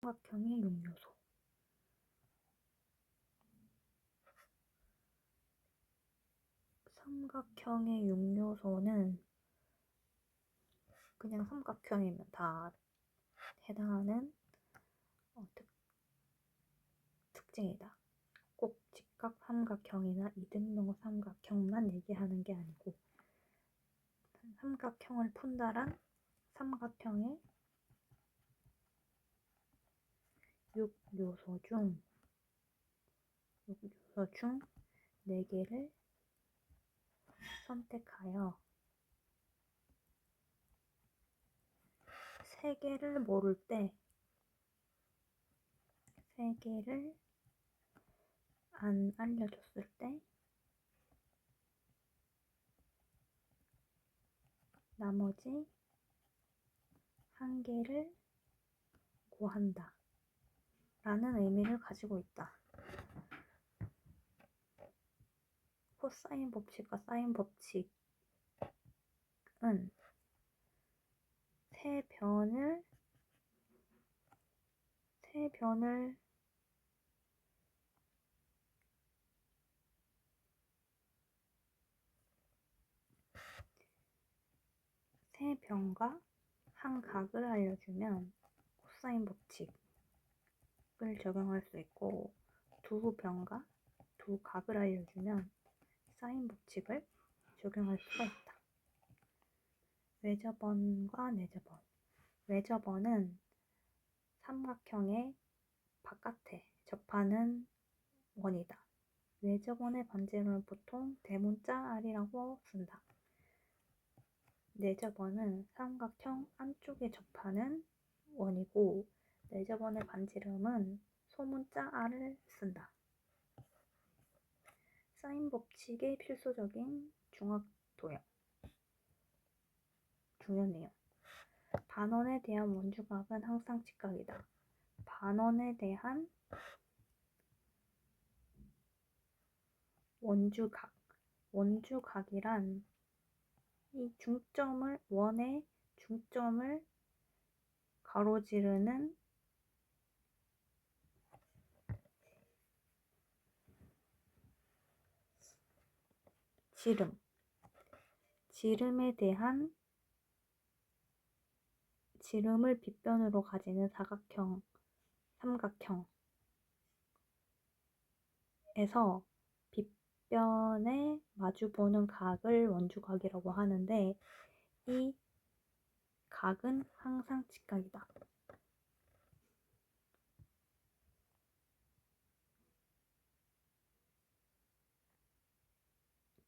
삼각형의 6요소. 삼각형의 6요소는 그냥 삼각형이면 다 해당하는 특징이다. 꼭 직각 삼각형이나 이등분 삼각형만 얘기하는 게 아니고 삼각형을 푼다란 삼각형의 6요소 중 4개를 선택하여 3개를 모를 때 3개를 안 알려줬을 때 나머지 1개를 구한다 라는 의미를 가지고 있다. 코사인 법칙과 사인 법칙은 세 변을 세 변과 한 각을 알려주면 코사인 법칙을 적용할 수 있고 두 변과 두 각을 알려주면 사인 법칙을 적용할 수가 있다. 외접원과 내접원. 외접원은 삼각형의 바깥에 접하는 원이다. 외접원의 반지름을 보통 대문자 R이라고 쓴다. 내접원은 삼각형 안쪽에 접하는 원이고 내접원의 반지름은 소문자 R을 쓴다. 사인 법칙의 필수적인 중요 내용. 반원에 대한 원주각은 항상 직각이다. 반원에 대한 원주각이란 이 원의 중점을 가로지르는 지름에 대한 지름을 빗변으로 가지는 삼각형에서 빗변에 마주보는 각을 원주각이라고 하는데 이 각은 항상 직각이다.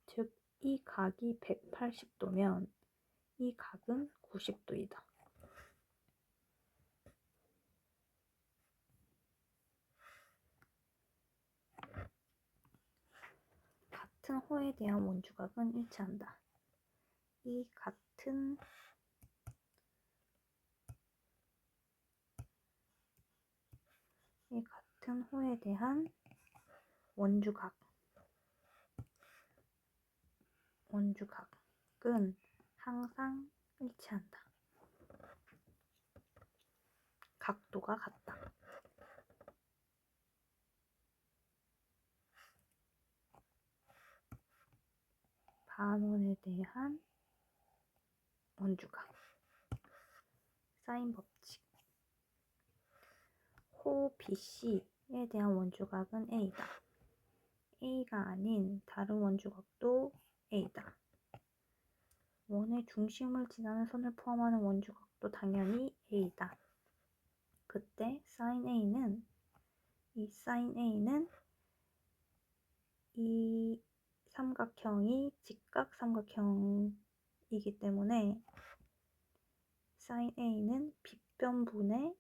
즉, 이 각이 180도면 이 각은 90도이다. 같은 호에 대한 원주각은 일치한다. 이 같은 호에 대한 원주각은 항상 일치한다. 각도가 같다. 반원에 대한 원주각. 사인 법칙. 호 BC에 대한 원주각은 A다. A가 아닌 다른 원주각도 A다. 원의 중심을 지나는 선을 포함하는 원주각도 당연히 A다. 그때 사인 A는 이 삼각형이 직각 삼각형이기 때문에 사인 A는 빗변분의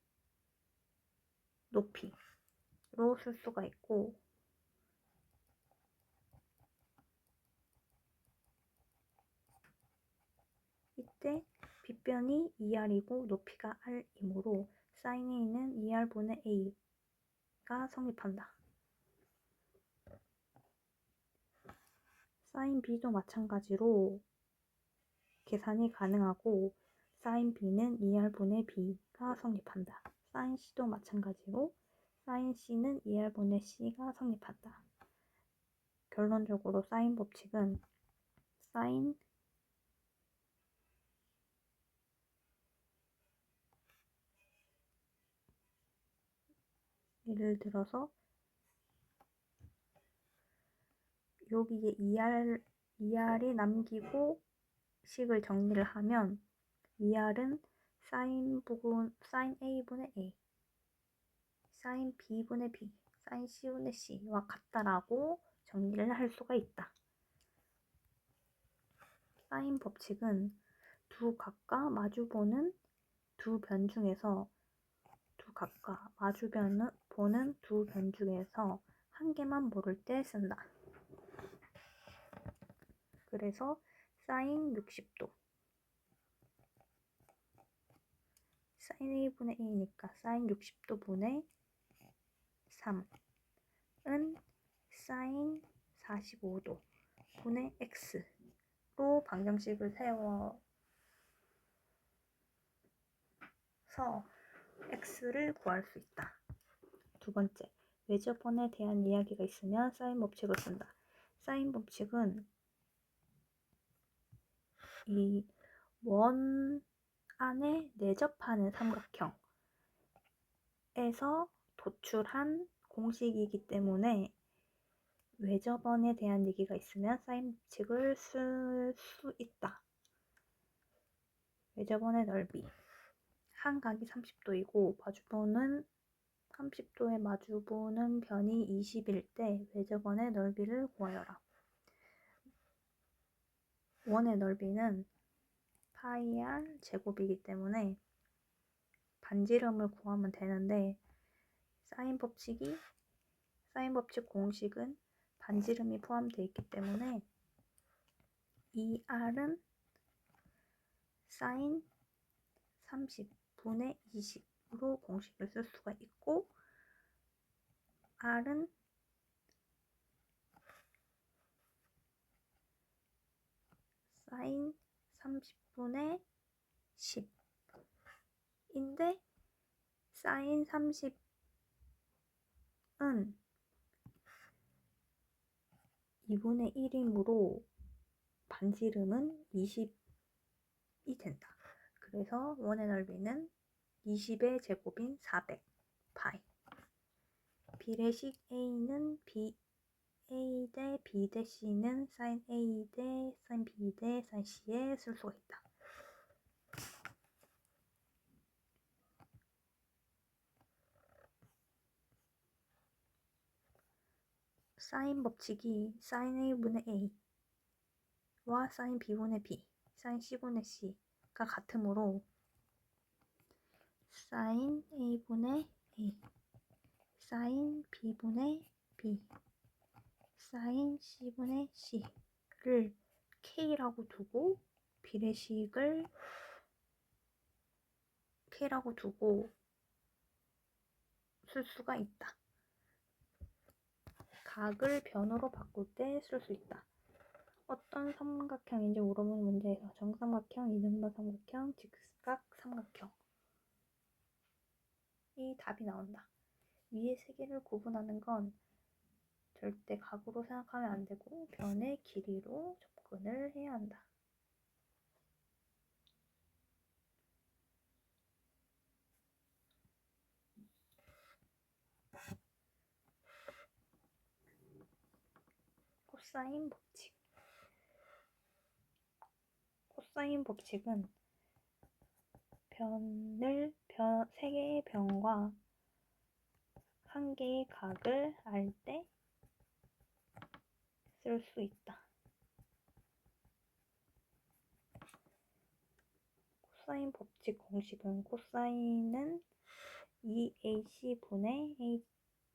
높이로 쓸 수가 있고 이때 빗변이 2R이고 높이가 R이므로 사인 A는 2R분의 A가 성립한다. 사인 B도 마찬가지로 계산이 가능하고 사인 B는 2R분의 B가 성립한다. 사인 C도 마찬가지로 사인 C는 2R분의 C가 성립한다. 결론적으로 사인 법칙은 사인 예를 들어서 여기에 2R이 남기고 식을 정리를 하면 2R은 사인 A분의 A, 사인 B분의 B, 사인 C분의 C와 같다라고 정리를 할 수가 있다. 사인 법칙은 두 각과 마주보는 두 변 중에서 한 개만 모를 때 쓴다. 그래서 사인 60도, 사인 A분의 A니까 사인 60도 분의 3은 사인 45도 분의 X로 방정식을 세워서 X를 구할 수 있다. 두 번째, 외접원에 대한 이야기가 있으면 사인 법칙을 쓴다. 사인 법칙은 이 원 안에 내접하는 삼각형에서 도출한 공식이기 때문에 외접원에 대한 얘기가 있으면 사인 법칙을 쓸 수 있다. 외접원의 넓이, 한 각이 30도이고 마주보는 30도에 마주보는 변이 20일 때 외접원의 넓이를 구하여라. 원의 넓이는 파이 r 제곱이기 때문에 반지름을 구하면 되는데 사인 법칙 공식은 반지름이 포함되어 있기 때문에 이 r은 사인 30분의 20으로 공식을 쓸 수가 있고 r은 사인 30분의 10인데 사인 30은 2분의 1이므로 반지름은 20이 된다. 그래서 원의 넓이는 20의 제곱인 400 파이. 비례식 A는 A 대 B 대 C는 sin A 대 sin B 대 sin C에 쓸 수가 있다. 사인 법칙이 sin A분의 A와 sin B분의 B, sin C분의 C가 같으므로 sin A분의 A, sin B분의 B, sin C분의 C를 K라고 두고 비례식을 K라고 두고 쓸 수가 있다. 각을 변으로 바꿀 때 쓸 수 있다. 어떤 삼각형인지 물어보는 문제에서 정삼각형, 이등변 삼각형, 직각 삼각형이 답이 나온다. 위의 세 개를 구분하는 건 절대 각으로 생각하면 안 되고 변의 길이로 접근을 해야 한다. 코사인 법칙. 코사인 법칙은 세 개의 변과 한 개의 각을 알 때 쓸 수 있다. 코사인 법칙 공식은 코사인은 2ac분의 a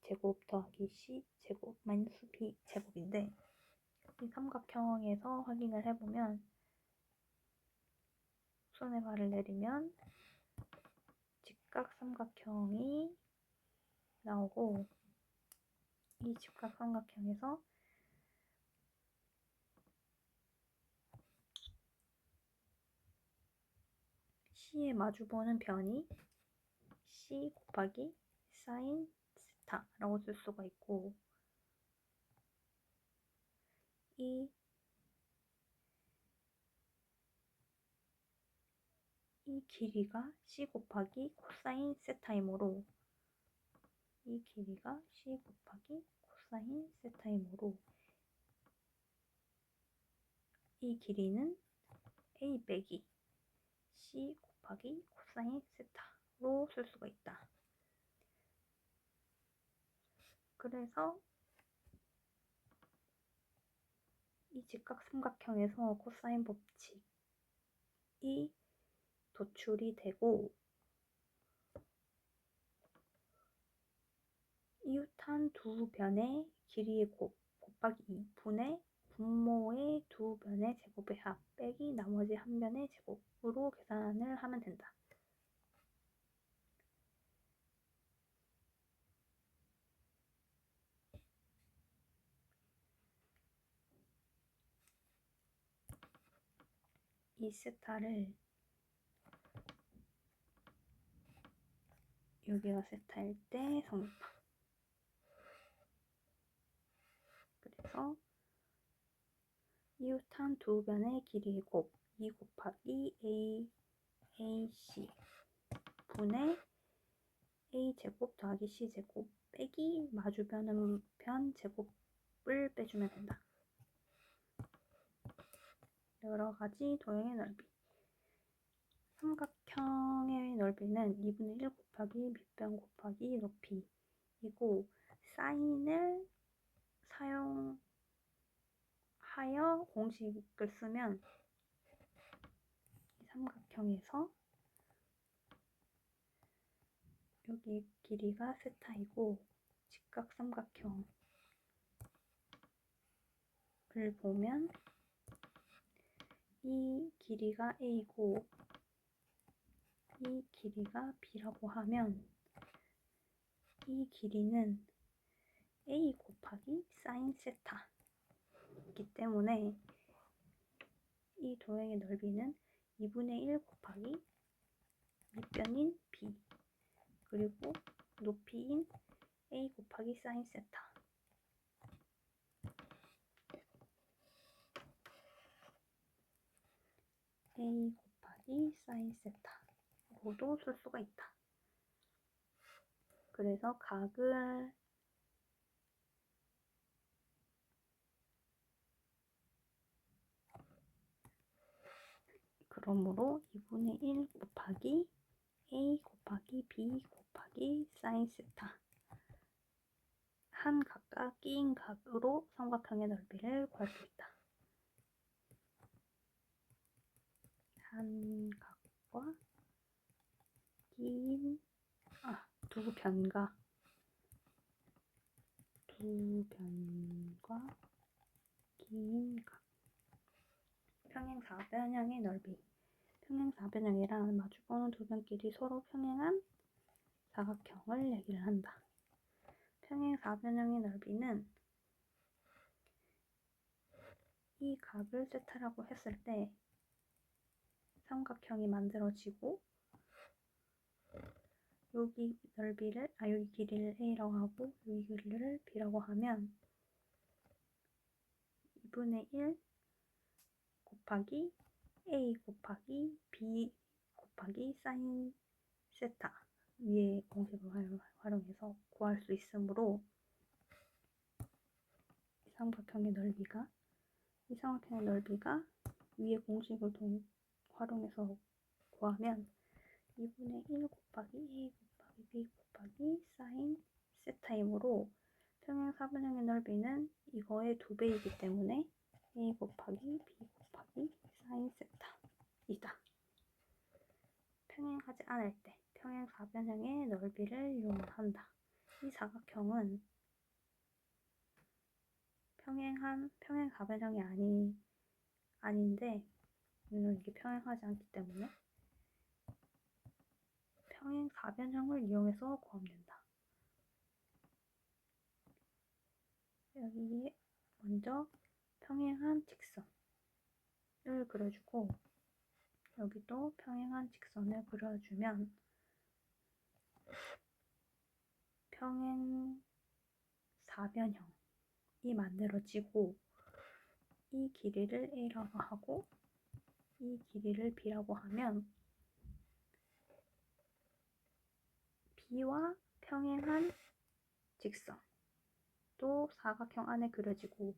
제곱 더하기 c 제곱 마이너스 b 제곱인데 이 삼각형에서 확인을 해보면 손에 발을 내리면 직각 삼각형이 나오고 이 직각 삼각형에서 C에 마주보는 변이 C 곱하기 사인 세타라고 쓸 수가 있고, 이 길이가 C 곱하기 코사인 세타이므로, 이 길이가 C 곱하기 코사인 세타이므로 이 길이는 A 빼기 C 곱하기 코사인 세타로 쓸 수가 있다. 그래서 이 직각삼각형에서 코사인 법칙이 도출이 되고, 이웃한 두 변의 길이의 곱 곱하기 2분의 분모의 두 변의 제곱의 합 빼기 나머지 한 변의 제곱으로 계산을 하면 된다. 이 세타를 여기가 세타일 때 성립하. 그래서 이웃한 두 변의 길이의 곱 2 곱하기 AC 분의 A 제곱 더하기 C 제곱 빼기 마주변 제곱을 빼주면 된다. 여러 가지 도형의 넓이. 삼각형의 넓이는 2분의 1 곱하기 밑변 곱하기 높이이고, 사인을 사용하여 공식을 쓰면 이 삼각형에서 여기 길이가 세타이고, 직각삼각형을 보면 이 길이가 A고 이 길이가 B라고 하면 이 길이는 A 곱하기 사인 세타이기 때문에 이 도형의 넓이는 2분의 1 곱하기 밑변인 B 그리고 높이인 A 곱하기 사인 세타 A 곱하기 사인 세타로도 쓸 수가 있다. 그래서 각을 그러므로 2분의 1 곱하기 A 곱하기 B 곱하기 사인 세타 한 각각 끼인 각으로 삼각형의 넓이를 구할 수 있다. 한 각과 끼인 두 변과 끼인 각. 평행사변형의 넓이. 평행사변형이란 마주보는 두 변끼리 서로 평행한 사각형을 얘기를 한다. 평행사변형의 넓이는 이 각을 세타라고 했을 때 삼각형이 만들어지고, 여기 넓이를 여기 길이를 A라고 하고 여기 길이를 B라고 하면 2분의 1 곱하기 A 곱하기 B 곱하기 사인 세타 위에 공식을 활용해서 구할 수 있으므로 이 삼각형의 넓이가 위에 공식을 활용해서 구하면 2분의 1 곱하기 A 곱하기 B 곱하기 사인 세타이므로 평행사변형의 넓이는 이거의 2배이기 때문에 A 곱하기 B 곱하기 사인 세타이다. 평행하지 않을 때 평행사변형의 넓이를 이용한다. 이 사각형은 평행사변형이 아닌데 이게 평행하지 않기 때문에 평행사변형을 이용해서 구하면 된다. 여기에 먼저 평행한 직선을 그려주고 여기도 평행한 직선을 그려주면 평행 사변형이 만들어지고 이 길이를 A라고 하고 이 길이를 B라고 하면 B와 평행한 직선도 사각형 안에 그려지고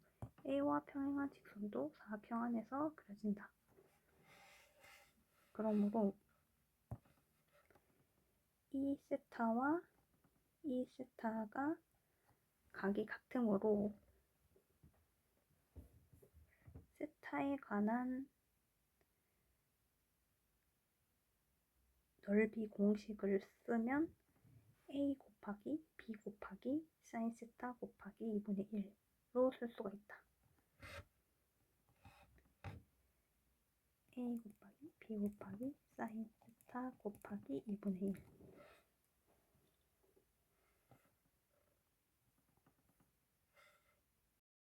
A와 평행한 직선도 사각형 안에서 그려진다. 그러므로 이 세타와 이 세타가 각이 같으므로 세타에 관한 넓이 공식을 쓰면 A 곱하기 B 곱하기 사인 세타 곱하기 2분의 1로 쓸 수가 있다. A 곱하기 B 곱하기 사인 세타 곱하기 2분의 1